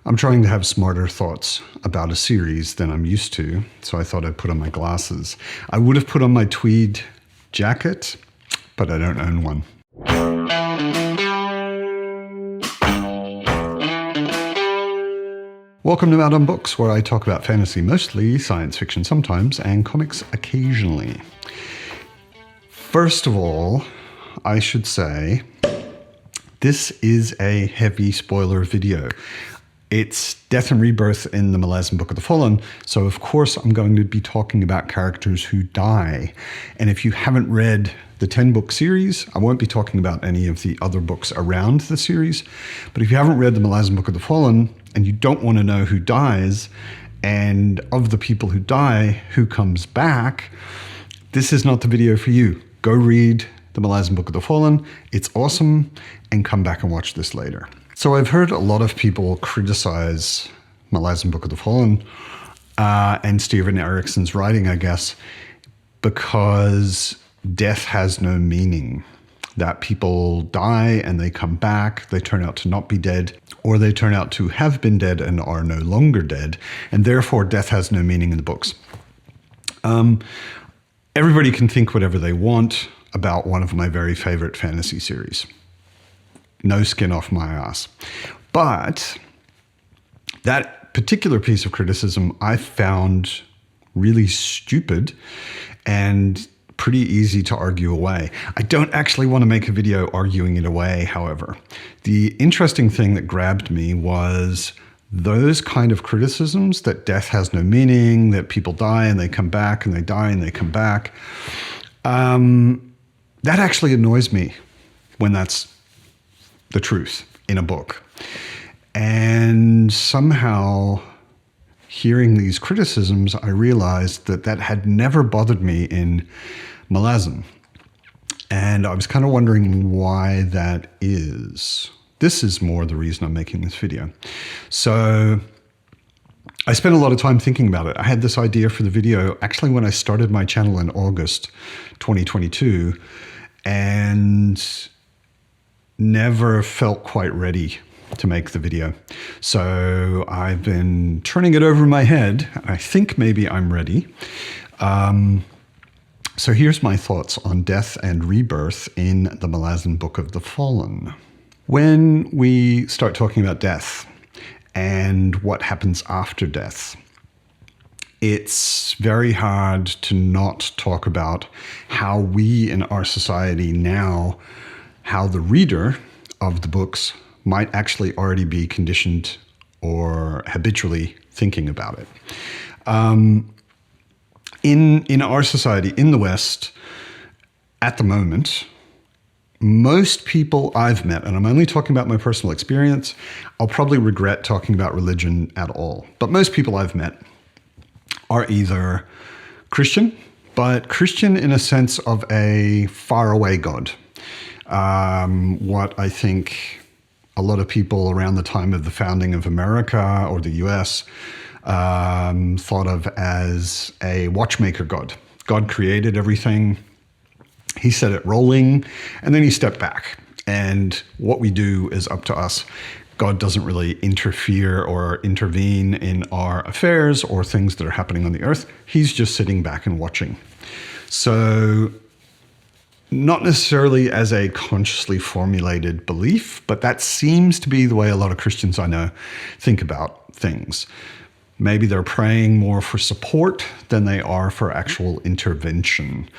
I'm trying to have smarter thoughts about a series than I'm used to, so I thought I'd put on my glasses. I would have put on my tweed jacket, but I don't own one. Welcome to Malazan Books, where I talk about fantasy mostly, science fiction sometimes, and comics occasionally. First of all, I should say, this is a heavy spoiler video. It's Death and Rebirth in the Malazan Book of the Fallen, so of course I'm going to be talking about characters who die. And if you haven't read the 10-book series, I won't be talking about any of the other books around the series, but if you haven't read the Malazan Book of the Fallen and you don't want to know who dies, and of the people who die, who comes back, this is not the video for you. Go read the Malazan Book of the Fallen. It's awesome, and come back and watch this later. So I've heard a lot of people criticize Malazan Book of the Fallen and Steven Eriksson's writing, I guess, because death has no meaning. That people die and they come back, they turn out to not be dead, or they turn out to have been dead and are no longer dead, and therefore death has no meaning in the books. Everybody can think whatever they want about one of my very favorite fantasy series. No skin off my ass. But that particular piece of criticism I found really stupid and pretty easy to argue away. I don't actually want to make a video arguing it away, however. The interesting thing that grabbed me was those kind of criticisms, that death has no meaning, that people die and they come back and they die and they come back. That actually annoys me when that's the truth in a book. And somehow, hearing these criticisms, I realized that that had never bothered me in Malazan. And I was kind of wondering why that is. This is more the reason I'm making this video. So I spent a lot of time thinking about it. I had this idea for the video actually when I started my channel in August 2022 and never felt quite ready to make the video. So I've been turning it over in my head. I think maybe I'm ready. So here's my thoughts on death and rebirth in the Malazan Book of the Fallen. When we start talking about death and what happens after death, it's very hard to not talk about how we in our society now, how the reader of the books might actually already be conditioned or habitually thinking about it. In our society, in the West, at the moment, most people I've met, and I'm only talking about my personal experience, I'll probably regret talking about religion at all, but most people I've met are either Christian, but Christian in a sense of a faraway God. What I think a lot of people around the time of the founding of America or the US thought of as a watchmaker God. God created everything. He set it rolling, and then he stepped back. And what we do is up to us. God doesn't really interfere or intervene in our affairs or things that are happening on the earth. He's just sitting back and watching. So not necessarily as a consciously formulated belief, but that seems to be the way a lot of Christians I know think about things. Maybe they're praying more for support than they are for actual intervention.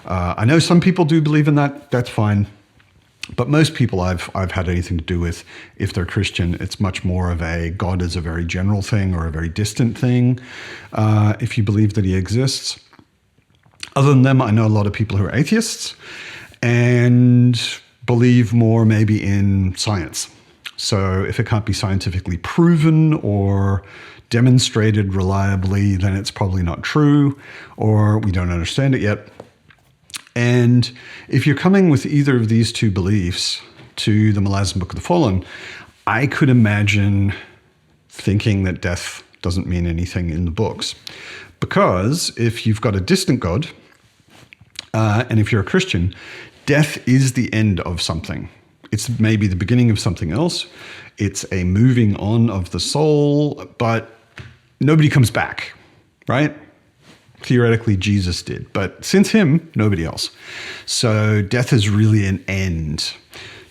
I know some people do believe in that. That's fine. But most people I've had anything to do with, if they're Christian, it's much more of a God is a very general thing or a very distant thing, if you believe that he exists. Other than them, I know a lot of people who are atheists and believe more maybe in science. So if it can't be scientifically proven or demonstrated reliably, then it's probably not true, or we don't understand it yet. And if you're coming with either of these two beliefs to the Malazan Book of the Fallen, I could imagine thinking that death doesn't mean anything in the books. Because if you've got a distant God, and if you're a Christian, death is the end of something. It's maybe the beginning of something else. It's a moving on of the soul, but nobody comes back, right? Theoretically, Jesus did, but since him, nobody else. So death is really an end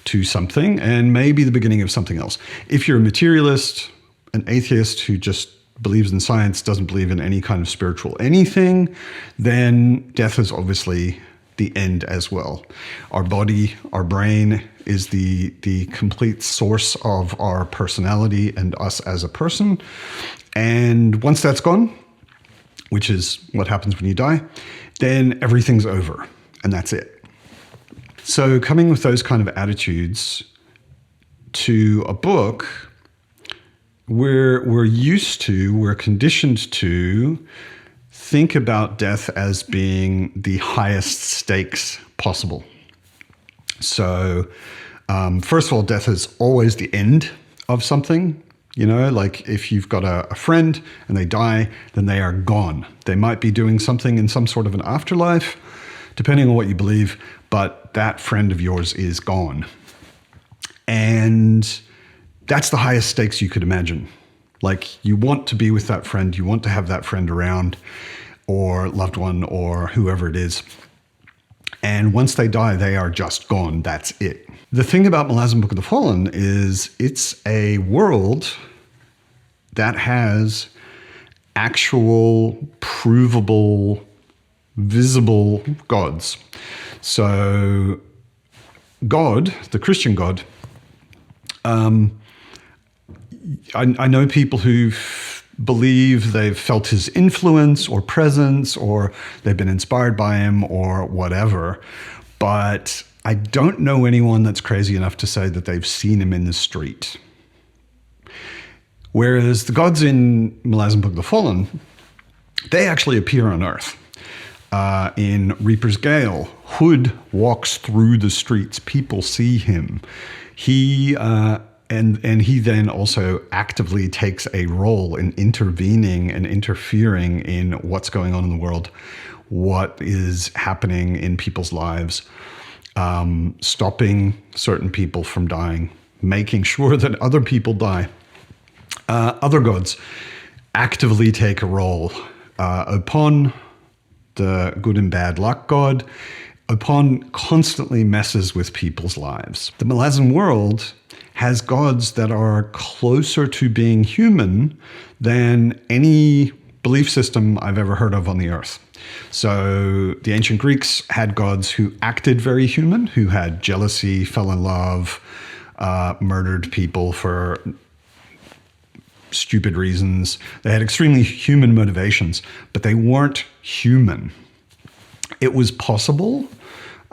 to something and maybe the beginning of something else. If you're a materialist, an atheist who just believes in science, doesn't believe in any kind of spiritual anything, then death is obviously the end as well. Our body, our brain is the complete source of our personality and us as a person. And once that's gone, which is what happens when you die, then everything's over and that's it. So coming with those kind of attitudes to a book, we're conditioned to think about death as being the highest stakes possible. So first of all, death is always the end of something. You know, like if you've got a friend and they die, then they are gone. They might be doing something in some sort of an afterlife, depending on what you believe, but that friend of yours is gone. And that's the highest stakes you could imagine. Like you want to be with that friend, you want to have that friend around or loved one or whoever it is. And once they die, they are just gone. That's it. The thing about Malazan Book of the Fallen is it's a world that has actual, provable, visible gods. So God, the Christian God, I know people who believe they've felt his influence or presence or they've been inspired by him or whatever, but I don't know anyone that's crazy enough to say that they've seen him in the street. Whereas the gods in Malazan Book of the Fallen, they actually appear on Earth. In Reaper's Gale, Hood walks through the streets. People see him. He then also actively takes a role in intervening and interfering in what's going on in the world, what is happening in people's lives, stopping certain people from dying, making sure that other people die. Other gods actively take a role. Upon, the good and bad luck god, Upon constantly messes with people's lives. The Malazan world has gods that are closer to being human than any belief system I've ever heard of on the earth. So the ancient Greeks had gods who acted very human, who had jealousy, fell in love, murdered people for stupid reasons. They had extremely human motivations, but they weren't human. It was possible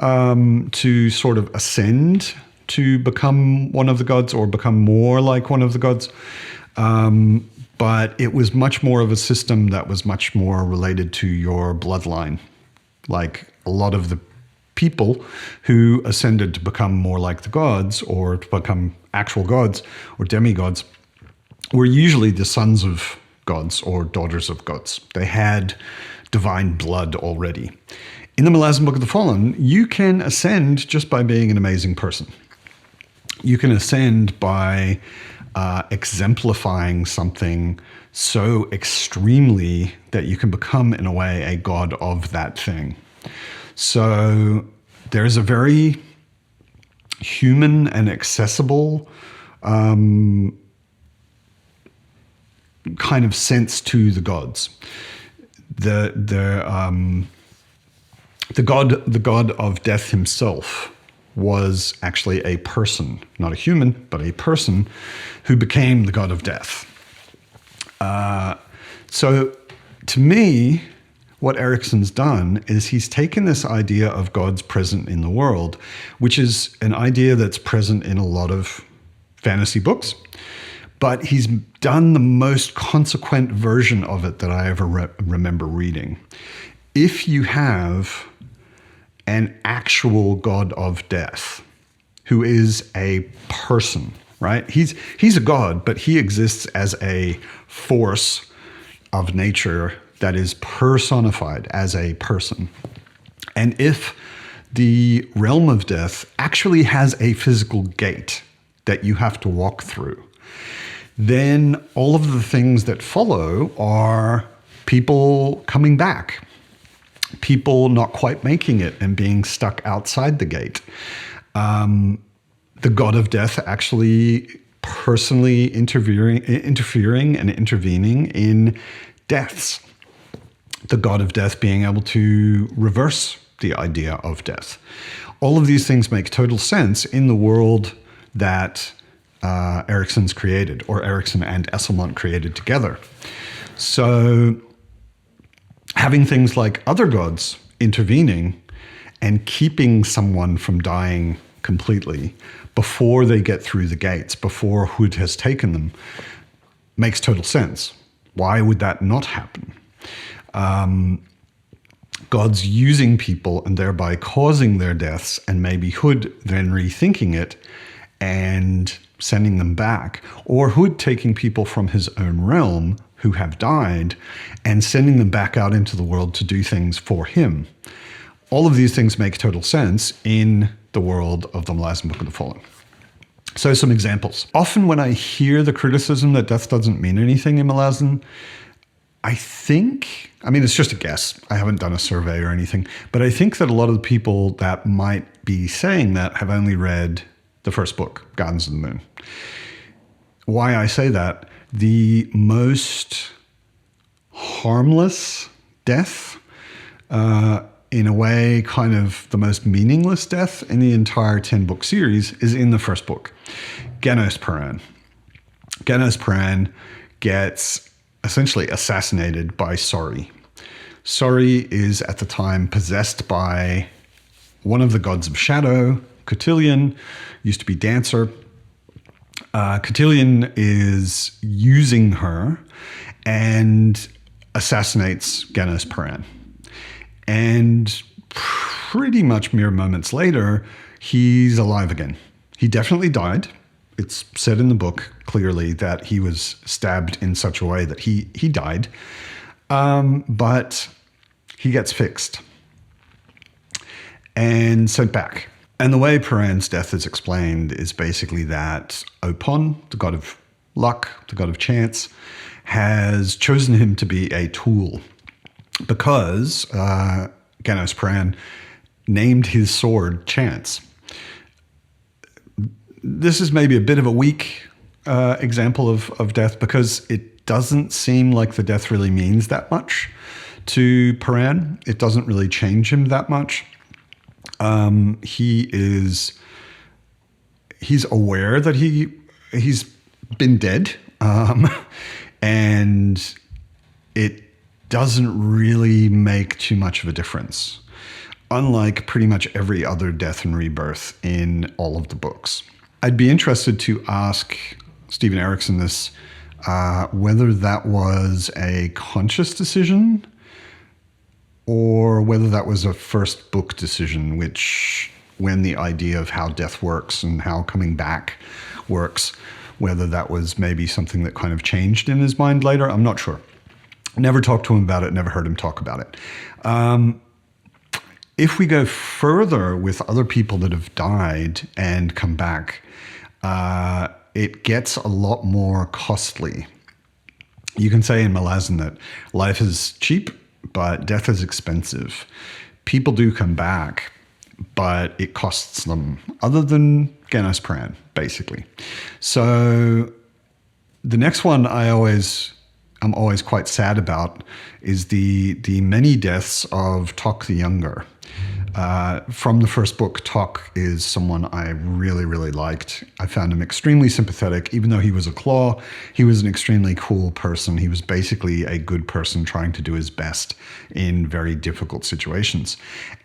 to sort of ascend to become one of the gods or become more like one of the gods. But it was much more of a system that was much more related to your bloodline. Like a lot of the people who ascended to become more like the gods or to become actual gods or demigods were usually the sons of gods or daughters of gods. They had divine blood already. In the Malazan Book of the Fallen, you can ascend just by being an amazing person. You can ascend by exemplifying something so extremely that you can become, in a way, a god of that thing. So there's a very human and accessible kind of sense to the gods. The god of death himself was actually a person, not a human, but a person who became the god of death. So to me, what Erickson's done is he's taken this idea of gods present in the world, which is an idea that's present in a lot of fantasy books, but he's done the most consequent version of it that I ever remember reading. If you have an actual god of death who is a person, right? He's a god, but he exists as a force of nature that is personified as a person. And if the realm of death actually has a physical gate that you have to walk through, then all of the things that follow are people coming back, people not quite making it and being stuck outside the gate. The god of death actually personally interfering and intervening in deaths. The god of death being able to reverse the idea of death. All of these things make total sense in the world that Erikson's created, or Erikson and Esselmont created together. So having things like other gods intervening and keeping someone from dying completely before they get through the gates, before Hud has taken them, makes total sense. Why would that not happen? Gods using people and thereby causing their deaths, and maybe Hud then rethinking it and sending them back, or Hud taking people from his own realm who have died and sending them back out into the world to do things for him. All of these things make total sense in the world of the Malazan Book of the Fallen. So some examples. Often when I hear the criticism that death doesn't mean anything in Malazan, it's just a guess. I haven't done a survey or anything, but I think that a lot of the people that might be saying that have only read the first book, Gardens of the Moon. Why I say that, the most harmless death, in a way, kind of the most meaningless death in the entire 10-book series is in the first book, Genos Paran. Genos Paran gets essentially assassinated by Sori. Sori is at the time possessed by one of the gods of shadow, Cotillion, used to be Dancer. Cotillion is using her and assassinates Genos Paran. And pretty much mere moments later, he's alive again. He definitely died. It's said in the book clearly that he was stabbed in such a way that he died. But he gets fixed and sent back. And the way Paran's death is explained is basically that Opon, the god of luck, the god of chance, has chosen him to be a tool because Genos Paran named his sword Chance. This is maybe a bit of a weak example of death because it doesn't seem like the death really means that much to Paran. It doesn't really change him that much. He's aware that he's been dead, and it doesn't really make too much of a difference, unlike pretty much every other death and rebirth in all of the books. I'd be interested to ask Stephen Erikson this, whether that was a conscious decision or whether that was a first book decision, which when the idea of how death works and how coming back works, whether that was maybe something that kind of changed in his mind later. I'm not sure. Never talked to him about it, never heard him talk about it. If we go further with other people that have died and come back, it gets a lot more costly. You can say in Malazan that life is cheap, but death is expensive. People do come back, but it costs them, other than Genos Paran, basically. So the next one I'm always quite sad about is the many deaths of Tok the Younger. From the first book, Tok is someone I really, really liked. I found him extremely sympathetic. Even though he was a claw, he was an extremely cool person. He was basically a good person trying to do his best in very difficult situations.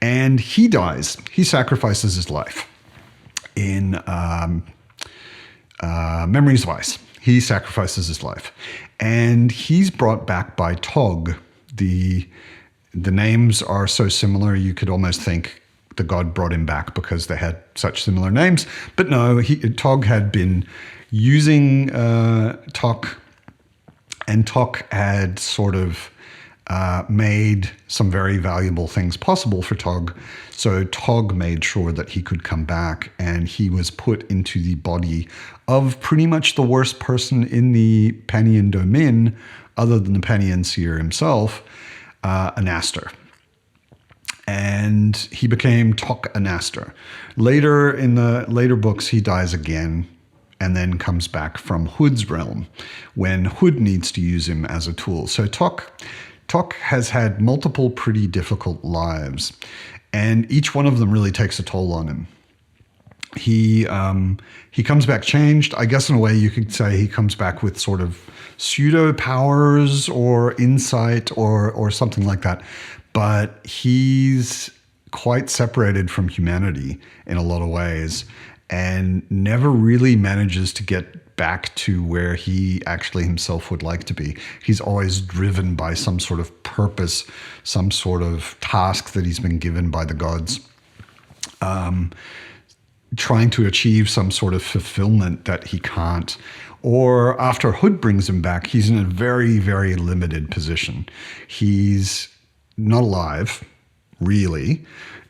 And he dies. He sacrifices his life in Memory's Vice. He sacrifices his life. And he's brought back by Tog. The names are so similar, you could almost think the god brought him back because they had such similar names. But no, Tog had been using Tok, and Tok had sort of made some very valuable things possible for Tog. So Tog made sure that he could come back, and he was put into the body of pretty much the worst person in the Panian domain, other than the Panian seer himself, Anaster. And he became Tok Anaster. Later, in the later books, he dies again and then comes back from Hood's realm when Hood needs to use him as a tool. So Tok has had multiple pretty difficult lives, and each one of them really takes a toll on him. He comes back changed. I guess in a way you could say he comes back with sort of pseudo powers or insight or something like that. But he's quite separated from humanity in a lot of ways and never really manages to get back to where he actually himself would like to be. He's always driven by some sort of purpose, some sort of task that he's been given by the gods, trying to achieve some sort of fulfillment that he can't. Or after Hood brings him back, he's in a very, very limited position. He's not alive, really.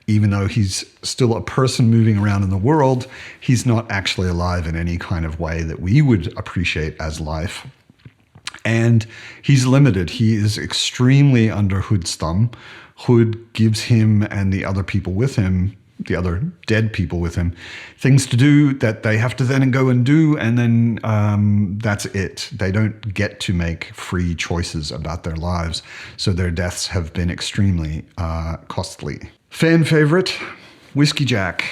Even though he's still a person moving around in the world, he's not actually alive in any kind of way that we would appreciate as life. And he's limited. He is extremely under Hood's thumb. Hood gives him and the other people with him, the other dead people with him, things to do that they have to then go and do, and then that's it. They don't get to make free choices about their lives, so their deaths have been extremely costly. Fan favorite, Whiskey Jack.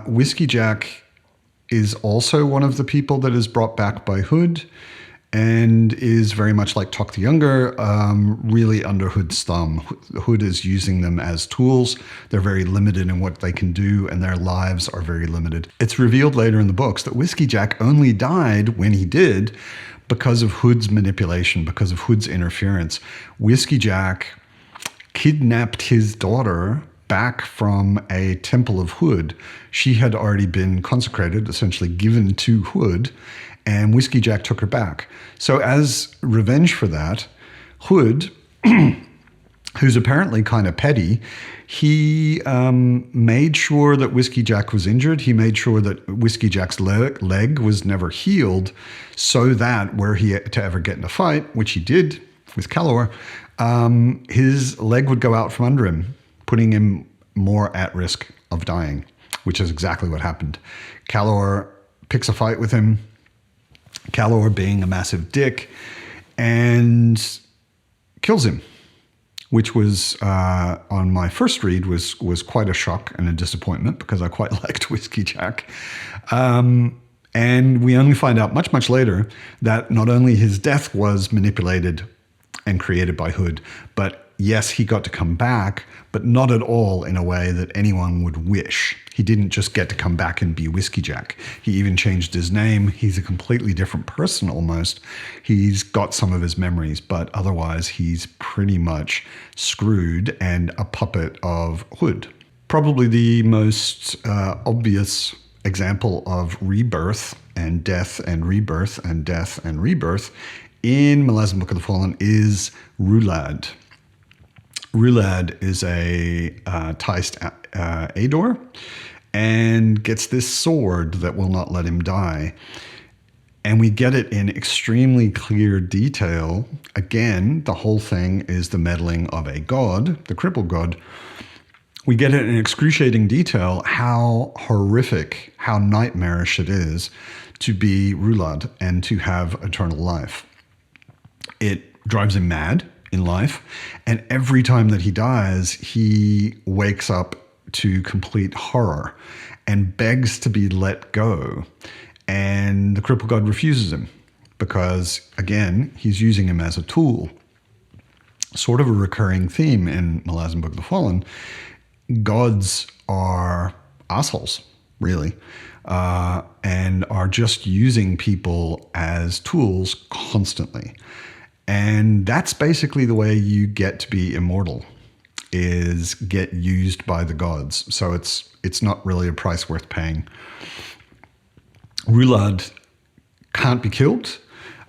Whiskey Jack is also one of the people that is brought back by Hood and is very much like Tok the Younger, really under Hood's thumb. Hood is using them as tools. They're very limited in what they can do, and their lives are very limited. It's revealed later in the books that Whiskey Jack only died when he did because of Hood's manipulation, because of Hood's interference. Whiskey Jack kidnapped his daughter back from a temple of Hood. She had already been consecrated, essentially given to Hood, and Whiskey Jack took her back. So as revenge for that, Hood, who's apparently kind of petty, he made sure that Whiskey Jack was injured. He made sure that Whiskey Jack's leg was never healed, so that were he to ever get in a fight, which he did with Calor, his leg would go out from under him, putting him more at risk of dying, which is exactly what happened. Calor picks a fight with him, Calor being a massive dick, and kills him, which was, on my first read, was quite a shock and a disappointment because I quite liked Whiskey Jack. And we only find out much, much later that not only his death was manipulated and created by Hood, but yes, he got to come back, but not at all in a way that anyone would wish. He didn't just get to come back and be Whiskey Jack. He even changed his name. He's a completely different person almost. He's got some of his memories, but otherwise he's pretty much screwed and a puppet of Hood. Probably the most obvious example of rebirth and death and rebirth and death and rebirth in Malazan Book of the Fallen is Rulad. Rulad is a Taist Ador and gets this sword that will not let him die. And we get it in extremely clear detail. Again, the whole thing is the meddling of a god, the crippled god. We get it in excruciating detail how horrific, how nightmarish it is to be Rulad and to have eternal life. It drives him mad in life, and every time that he dies, he wakes up to complete horror and begs to be let go. And the crippled god refuses him because, again, he's using him as a tool. Sort of a recurring theme in Malazan Book of the Fallen. Gods are assholes, really, and are just using people as tools constantly. And that's basically the way you get to be immortal, is get used by the gods. So it's not really a price worth paying. Rulad can't be killed.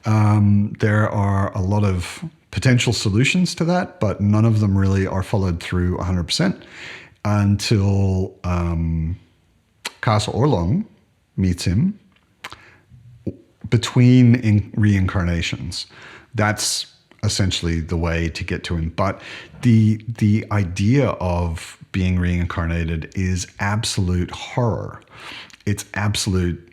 There are a lot of potential solutions to that, but none of them really are followed through 100% until Casa Orlong meets him between reincarnations. That's essentially the way to get to him. But the idea of being reincarnated is absolute horror. It's absolute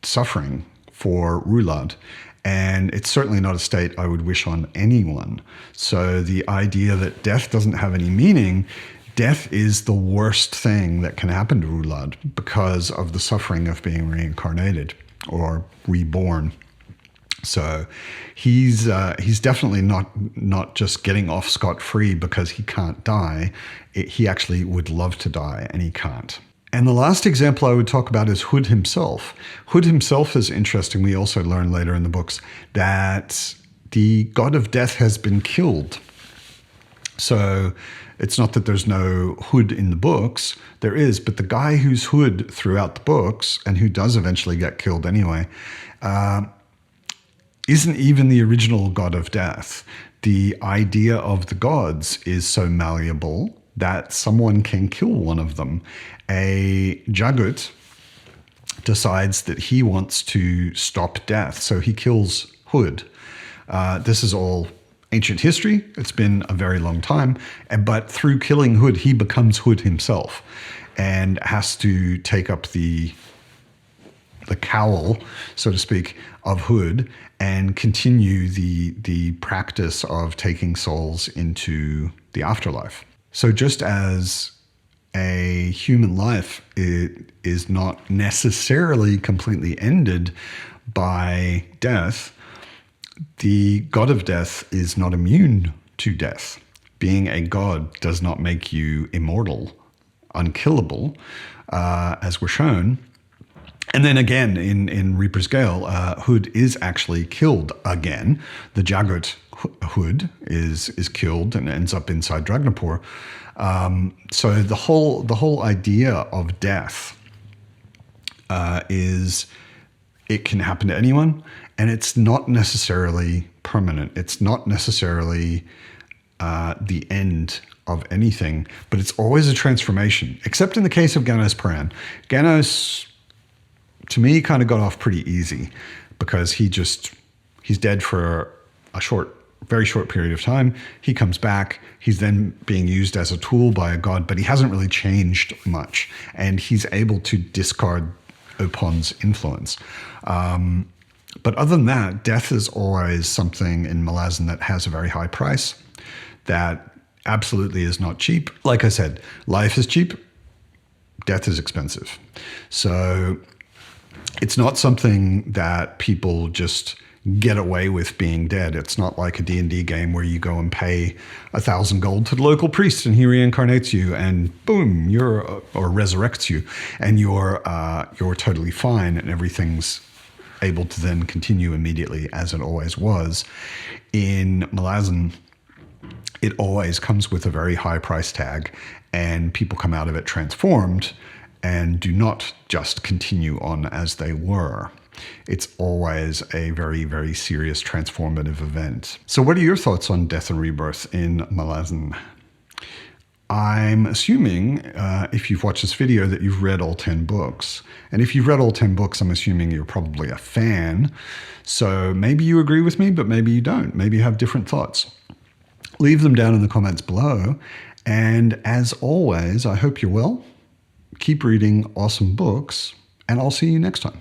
suffering for Rulad. And it's certainly not a state I would wish on anyone. So the idea that death doesn't have any meaning, death is the worst thing that can happen to Rulad because of the suffering of being reincarnated or reborn. So he's definitely not just getting off scot-free because he can't die. He actually would love to die, and he can't. And the last example I would talk about is Hood himself. Hood himself is interesting. We also learn later in the books that the god of death has been killed. So it's not that there's no Hood in the books. There is, but the guy who's Hood throughout the books, and who does eventually get killed anyway, isn't even the original god of death. The idea of the gods is so malleable that someone can kill one of them. A Jagut decides that he wants to stop death, so he kills Hood. This is all ancient history. It's been a very long time, but through killing Hood, he becomes Hood himself and has to take up the cowl, so to speak, of Hood and continue the practice of taking souls into the afterlife. So just as a human life is not necessarily completely ended by death, the god of death is not immune to death. Being a god does not make you immortal, unkillable, as we're shown. And then again, in Reaper's Gale, Hood is actually killed again. The Jagut Hood is killed and ends up inside Dragnapur. So the whole idea of death is it can happen to anyone, and it's not necessarily permanent. It's not necessarily the end of anything, but it's always a transformation, except in the case of Ganos Paran. Ganos, to me, kind of got off pretty easy because he's dead for a very short period of time. He comes back. He's then being used as a tool by a god, but he hasn't really changed much. And he's able to discard Opon's influence. But other than that, death is always something in Malazan that has a very high price, that absolutely is not cheap. Like I said, life is cheap. Death is expensive. So it's not something that people just get away with being dead. It's not like a D&D game where you go and pay 1,000 gold to the local priest and he reincarnates you and boom, or resurrects you, and you're totally fine and everything's able to then continue immediately as it always was. In Malazan, it always comes with a very high price tag, and people come out of it transformed and do not just continue on as they were. It's always a very, very serious transformative event. So what are your thoughts on death and rebirth in Malazan? I'm assuming, if you've watched this video, that you've read all 10 books. And if you've read all 10 books, I'm assuming you're probably a fan. So maybe you agree with me, but maybe you don't. Maybe you have different thoughts. Leave them down in the comments below. And as always, I hope you're well. Keep reading awesome books, and I'll see you next time.